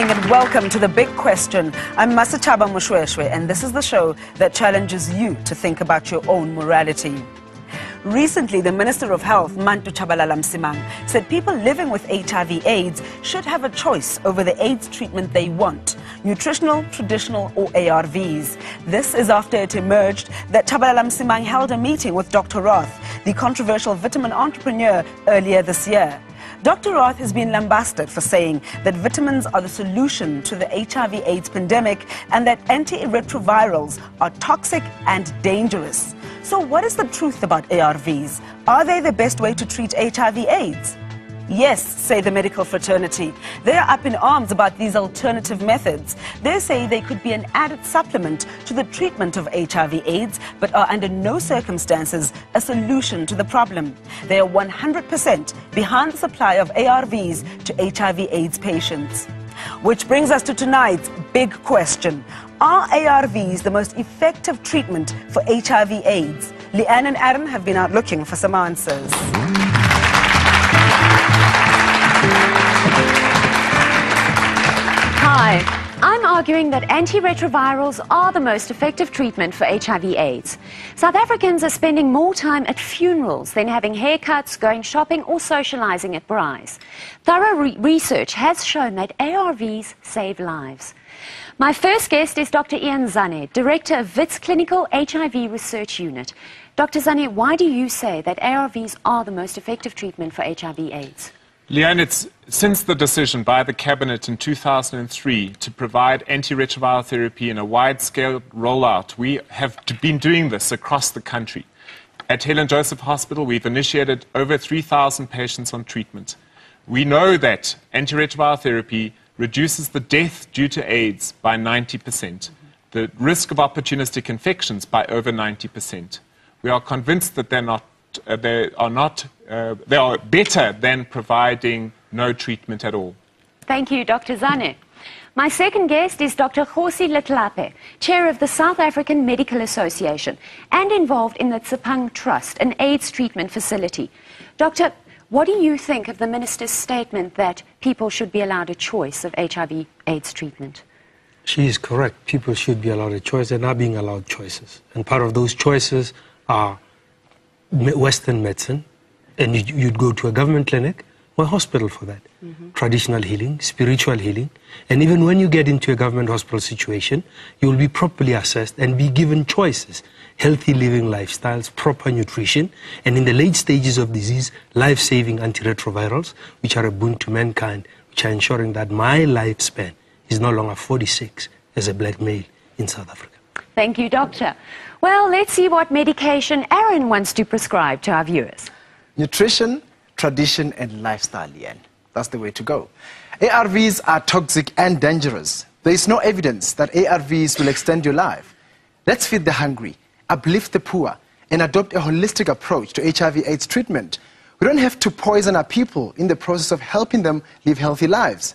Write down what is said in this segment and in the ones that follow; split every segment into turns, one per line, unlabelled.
And welcome to The Big Question. I'm Masachaba Mushweshwe, and this is the show that challenges you to think about your own morality. Recently, the Minister of Health, Mantu Chabalala Msimang, said people living with HIV/AIDS should have a choice over the AIDS treatment they want, nutritional, traditional or ARVs. This is after it emerged that Chabalala Msimang held a meeting with Dr. Roth, the controversial vitamin entrepreneur, earlier this year. Dr. Roth has been lambasted for saying that vitamins are the solution to the HIV/AIDS pandemic and that antiretrovirals are toxic and dangerous. So what is the truth about ARVs? Are they the best way to treat HIV/AIDS? Yes, say the medical fraternity. They are up in arms about these alternative methods. They say they could be an added supplement to the treatment of HIV/AIDS, but are under no circumstances a solution to the problem. They are 100% behind the supply of ARVs to HIV/AIDS patients. Which brings us to tonight's big question. Are ARVs the most effective treatment for HIV/AIDS? Leanne and Adam have been out looking for some answers.
Hi, I'm arguing that antiretrovirals are the most effective treatment for HIV/AIDS. South Africans are spending more time at funerals than having haircuts, going shopping or socializing at braais. Thorough research has shown that ARVs save lives. My first guest is Dr. Ian Zane, Director of WIT's Clinical HIV Research Unit. Dr. Zane, why do you say that ARVs are the most effective treatment for HIV/AIDS?
Leanne, it's since the decision by the Cabinet in 2003 to provide antiretroviral therapy in a wide-scale rollout, we have been doing this across the country. At Helen Joseph Hospital, we've initiated over 3,000 patients on treatment. We know that antiretroviral therapy reduces the death due to AIDS by 90%, the risk of opportunistic infections by over 90%. We are convinced that they are better than providing no treatment at all.
Thank you, Dr. Zane. My second guest is Dr. Kgosi Letlape, Chair of the South African Medical Association and involved in the Tsepang Trust, an AIDS treatment facility. Doctor, what do you think of the Minister's statement that people should be allowed a choice of HIV/AIDS treatment?
She is correct. People should be allowed a choice. They're not being allowed choices. And part of those choices are Western medicine, and you'd go to a government clinic or a hospital for that. Traditional healing, spiritual healing, and even when you get into a government hospital situation, you will be properly assessed and be given choices, healthy living lifestyles, proper nutrition, and in the late stages of disease, life-saving antiretrovirals, which are a boon to mankind, which are ensuring that my lifespan is no longer 46 as a black male in South Africa.
Thank you, Doctor. Well, let's see what medication Aaron wants to prescribe to our viewers.
Nutrition, tradition, and lifestyle, Leanne. That's the way to go. ARVs are toxic and dangerous. There is no evidence that ARVs will extend your life. Let's feed the hungry, uplift the poor, and adopt a holistic approach to HIV/AIDS treatment. We don't have to poison our people in the process of helping them live healthy lives.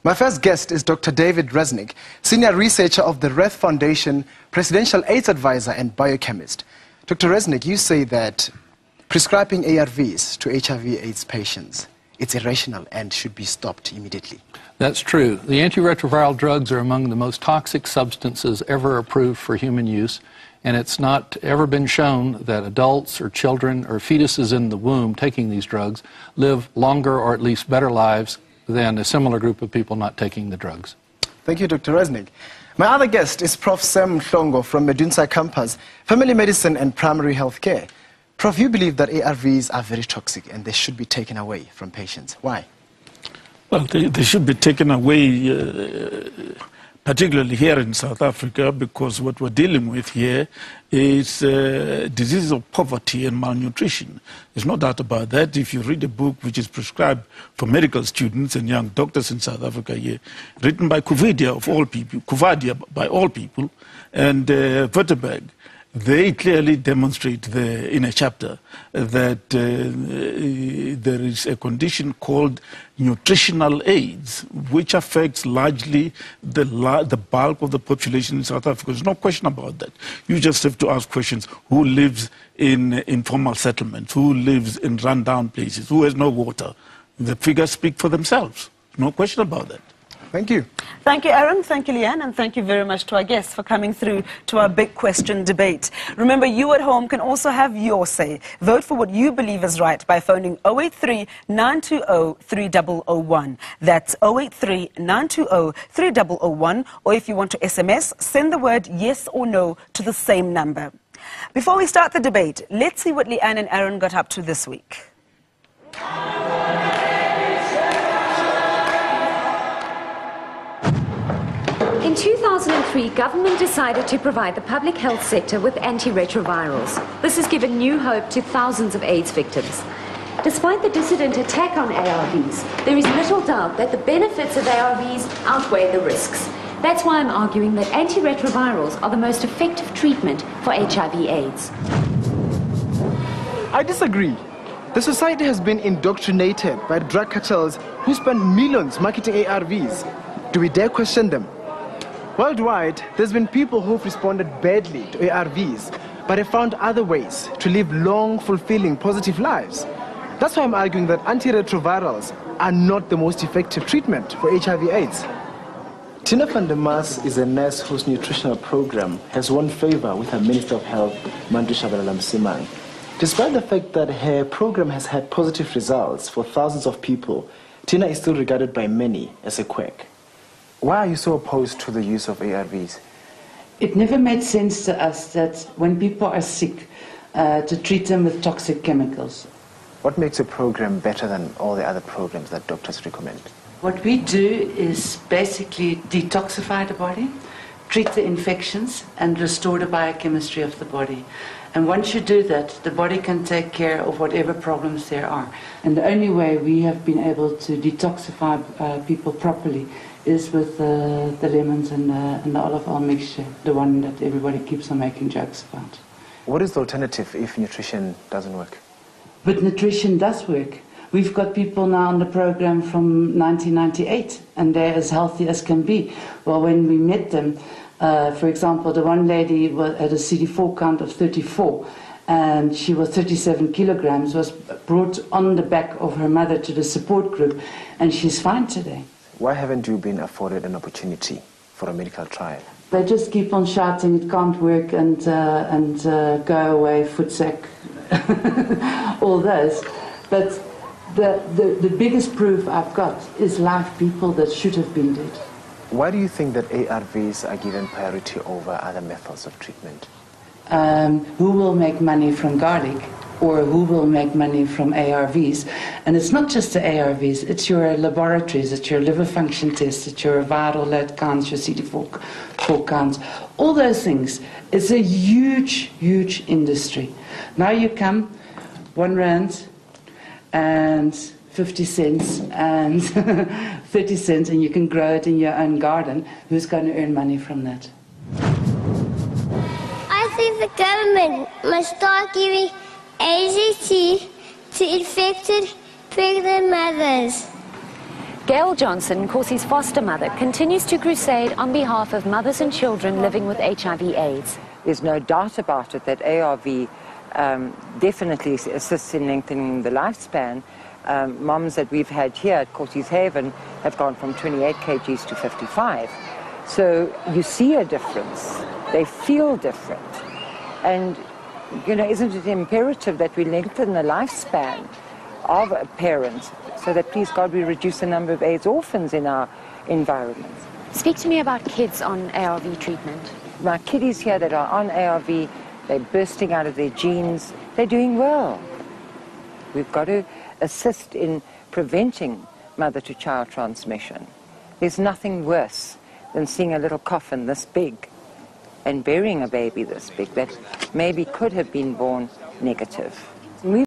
My first guest is Dr. David Rasnick, Senior Researcher of the Reth Foundation, Presidential AIDS Advisor and Biochemist. Dr. Rasnick, you say that prescribing ARVs to HIV/AIDS patients, it's irrational and should be stopped immediately.
That's true. The antiretroviral drugs are among the most toxic substances ever approved for human use, and it's not ever been shown that adults or children or fetuses in the womb taking these drugs live longer or at least better lives than a similar group of people not taking the drugs.
Thank you, Dr. Rasnick. My other guest is Prof. Sam Mhlongo from Medunsa Campus, Family Medicine and Primary Health Care. Prof, you believe that ARVs are very toxic and they should be taken away from patients. Why?
Well, they should be taken away particularly here in South Africa, because what we're dealing with here is diseases of poverty and malnutrition. There's no doubt about that. If you read a book which is prescribed for medical students and young doctors in South Africa here, written by Kuvadia of all people, Kuvadia by all people, and Verteberg, they clearly demonstrate in a chapter that there is a condition called nutritional AIDS, which affects largely the bulk of the population in South Africa. There's no question about that. You just have to ask questions. Who lives in informal settlements? Who lives in run-down places? Who has no water? The figures speak for themselves. No question about that.
Thank you.
Thank you, Aaron. Thank you, Leanne. And thank you very much to our guests for coming through to our big question debate. Remember, you at home can also have your say. Vote for what you believe is right by phoning 083-920-3001. That's 083-920-3001. Or if you want to SMS, send the word yes or no to the same number. Before we start the debate, let's see what Leanne and Aaron got up to this week.
In 2003, government decided to provide the public health sector with antiretrovirals. This has given new hope to thousands of AIDS victims. Despite the dissident attack on ARVs, there is little doubt that the benefits of ARVs outweigh the risks. That's why I'm arguing that antiretrovirals are the most effective treatment for HIV/AIDS.
I disagree. The society has been indoctrinated by drug cartels who spend millions marketing ARVs. Do we dare question them? Worldwide, there's been people who've responded badly to ARVs, but have found other ways to live long, fulfilling, positive lives. That's why I'm arguing that antiretrovirals are not the most effective treatment for HIV/AIDS. Tina van der Maas is a nurse whose nutritional program has won favor with her Minister of Health, Mandu Shabalala-Msimang. Despite the fact that her program has had positive results for thousands of people, Tina is still regarded by many as a quack. Why are you so opposed to the use of ARVs?
It never made sense to us that when people are sick, to treat them with toxic chemicals.
What makes your program better than all the other programs that doctors recommend?
What we do is basically detoxify the body, treat the infections, and restore the biochemistry of the body. And once you do that, the body can take care of whatever problems there are. And the only way we have been able to detoxify people properly is with the lemons and the olive oil mixture, the one that everybody keeps on making jokes about.
What is the alternative if nutrition doesn't work?
But nutrition does work. We've got people now on the program from 1998, and they're as healthy as can be. Well, when we met them, for example, the one lady had a CD4 count of 34, and she was 37 kilograms, was brought on the back of her mother to the support group, and she's fine today.
Why haven't you been afforded an opportunity for a medical trial?
They just keep on shouting it can't work and go away, footsack, all those. But the biggest proof I've got is live people that should have been dead.
Why do you think that ARVs are given priority over other methods of treatment?
Who will make money from garlic, or who will make money from ARVs? And it's not just the ARVs, it's your laboratories, it's your liver function tests, it's your viral load counts, your CD4 counts, all those things. It's a huge, huge industry. Now you come, R1 and 50 cents and 30 cents, and you can grow it in your own garden. Who's going to earn money from that?
I think the government must start giving AZT to infected pregnant mothers.
Gail Johnson, Corsi's foster mother, continues to crusade on behalf of mothers and children living with HIV/AIDS.
There's no doubt about it that ARV definitely assists in lengthening the lifespan. Moms that we've had here at Corsi's Haven have gone from 28 kgs to 55. So you see a difference. They feel different. And, you know, isn't it imperative that we lengthen the lifespan of a parent so that, please God, we reduce the number of AIDS orphans in our environment?
Speak to me about kids on ARV treatment.
My kiddies here that are on ARV, they're bursting out of their genes. They're doing well. We've got to assist in preventing mother-to-child transmission. There's nothing worse than seeing a little coffin this big and burying a baby this big that maybe could have been born negative.